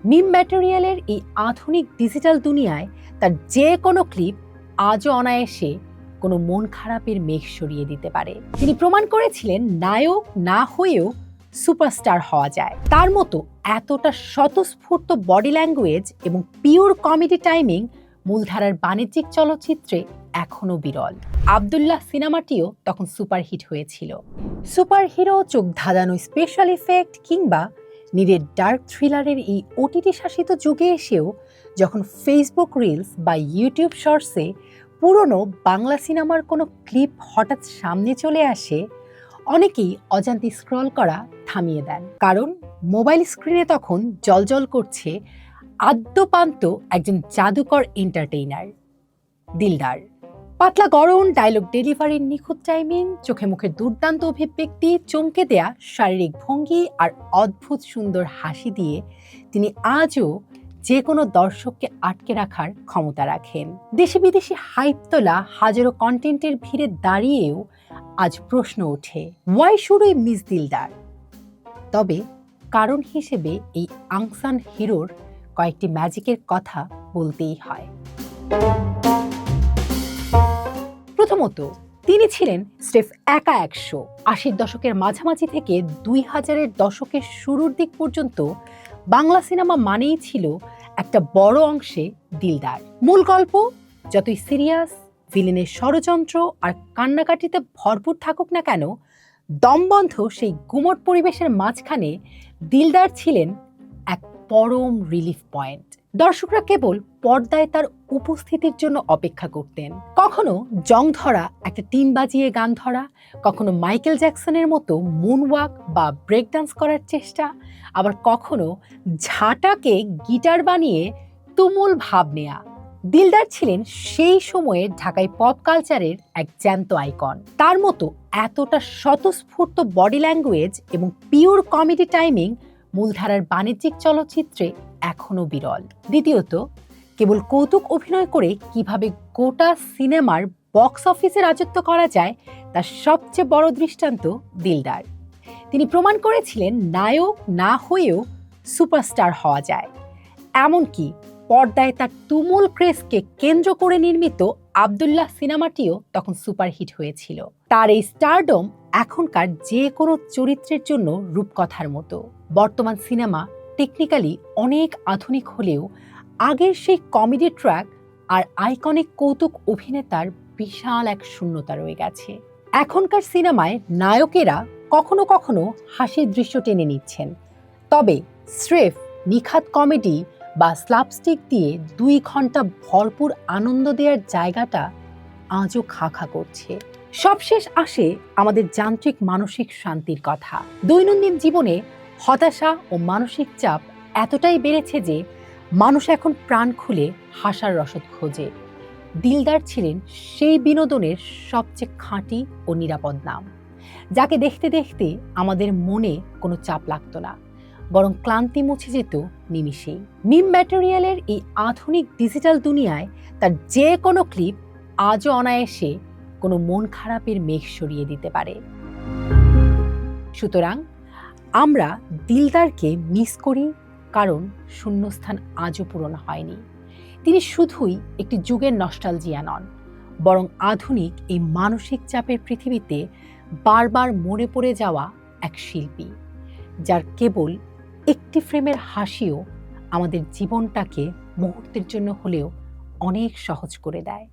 মিম ম্যাটেরিয়ালের এই আধুনিক ডিজিটাল দুনিয়ায় তার যে কোনো ক্লিপ আজও অনায়াসে কোনো মন খারাপের মেঘ সরিয়ে দিতে পারে। তিনি প্রমাণ করেছিলেন নায়ক না হয়েও সুপারস্টার হওয়া যায়। তার মতো এতটা স্বতঃস্ফূর্ত বডি ল্যাঙ্গুয়েজ এবং পিওর কমেডি টাইমিং মূলধারার বাণিজ্যিক চলচ্চিত্রে এখনও বিরল। আব্দুল্লাহ সিনেমাটিও তখন সুপারহিট হয়েছিল। সুপারহিরো, চোখ ধাঁধানো স্পেশাল ইফেক্ট কিংবা নিরেট ডার্ক থ্রিলারের এই ওটিটি শাসিত যুগে এসেও যখন ফেসবুক রিলস বা ইউটিউব শর্টসে পুরনো বাংলা সিনেমার কোনো ক্লিপ হঠাৎ সামনে চলে আসে, অনেকেই অজান্তে স্ক্রল করা থামিয়ে দেন। কারণ মোবাইল স্ক্রিনে তখন জ্বলজ্বল করছে আদ্যপান্ত একজন জাদুকর এন্টারটেইনার দিলদার। পাতলা গড়ন, ডায়লগ ডেলিভারির নিখুঁত টাইমিং, চোখে মুখে দুর্দান্ত অভিব্যক্তি, চমকে দেয়া শারীরিক ভঙ্গি আর অদ্ভুত সুন্দর হাসি দিয়ে তিনি আজও যে কোনো দর্শককে আটকে রাখার ক্ষমতা রাখেন। দেশি বিদেশি হাইপ তোলা হাজারো কন্টেন্টের ভিড়ে দাঁড়িয়েও আজ প্রশ্ন ওঠে, why should we miss Dildar? তবে কারণ হিসেবে এই আনসান হিরোর কয়েকটি ম্যাজিকের কথা বলতেই হয়। প্রথমত, তিনি ছিলেন স্রেফ একা 100। 80-র দশকের মাঝামাঝি থেকে 2000-এর দশকের শুরুর দিক পর্যন্ত বাংলা সিনেমা মানেই ছিল একটা বড় অংশে দিলদার। মূল গল্প যতই সিরিয়াস, ভিলেনের ষড়যন্ত্র আর কান্নাকাটিতে ভরপুর থাকুক না কেন, দমবন্ধ সেই গুমট পরিবেশের মাঝখানে দিলদার ছিলেন এক পরম রিলিফ পয়েন্ট। দর্শকরা কেবল পর্দায় তার উপস্থিতির জন্য অপেক্ষা করতেন। কখনো জং ধরা একটা টিন বাজিয়ে গান ধরা, কখনো মাইকেল জ্যাকসনের মতো মুনওয়াক বা ব্রেক ডান্স করার চেষ্টা, আবার কখনো ঝাঁটাকে গিটার বানিয়ে তুমুল ভাব নেয়া। দিলদার ছিলেন সেই সময়ের ঢাকায় পপ কালচারের এক জ্যান্ত আইকন। তার মতো এতটা স্বতঃস্ফূর্ত বডি ল্যাঙ্গুয়েজ এবং পিওর কমেডি টাইমিং মূলধারার বাণিজ্যিক চলচ্চিত্রে এখনও বিরল। দ্বিতীয়ত, কেবল কৌতুক অভিনয় করে কিভাবে গোটা সিনেমার বক্স অফিসে রাজত্ব করা যায় তার সবচেয়ে বড় দৃষ্টান্ত দিলদার। তিনি প্রমাণ করেছিলেন নায়ক না হয়েও সুপারস্টার হওয়া যায়। এমনকি পর্দায় তার তুমুল ক্রেজকে কেন্দ্র করে নির্মিত আব্দুল্লাহ সিনেমাটিও তখন সুপারহিট হয়েছিল। তার এই স্টারডম এখনকার যে কোনো চরিত্রের জন্য রূপকথার মতো। বর্তমান সিনেমা টেকনিক্যালি অনেক আধুনিক হলেও আগের সেই কমেডি ট্র্যাক আর আইকনিক কৌতুক অভিনেতার বিশাল এক শূন্যতা রয়ে গেছে। এখনকার সিনেমায় নায়কেরা কখনো কখনো হাসির দৃশ্য টেনে নিচ্ছেন, তবে স্রেফ নিখাত কমেডি বা স্ল্যাপস্টিক দিয়ে 2 ঘন্টা ভরপুর আনন্দ দেওয়ার জায়গাটা আজও খা খা করছে। সবশেষ আসে আমাদের যান্ত্রিক মানসিক শান্তির কথা। দৈনন্দিন জীবনে হতাশা ও মানসিক চাপ এতটাই বেড়েছে যে মানুষ এখন প্রাণ খুলে হাসার রসদ খোঁজে। দিলদার ছিলেন সেই বিনোদনের সবচেয়ে খাঁটি ও নিরাপদ নাম, যাকে দেখতে দেখতে আমাদের মনে কোনো চাপ লাগতো না, বরং ক্লান্তি মুছে যেত নিমিষেই। মিম ম্যাটেরিয়ালের এই আধুনিক ডিজিটাল দুনিয়ায় তার যে কোনো ক্লিপ আজও অনায়াসে কোনো মন খারাপের মেঘ সরিয়ে দিতে পারে। সুতরাং আমরা দিলদারকে মিস করি, কারণ শূন্যস্থান আজও পূরণ হয়নি। তিনি শুধুই একটি যুগের নস্টালজিয়া নন, বরং আধুনিক এই মানসিক চাপের পৃথিবীতে বারবার মনে পড়ে যাওয়া এক শিল্পী, যার কেবল একটি ফ্রেমের হাসিও আমাদের জীবনটাকে মুহূর্তের জন্য হলেও অনেক সহজ করে দেয়।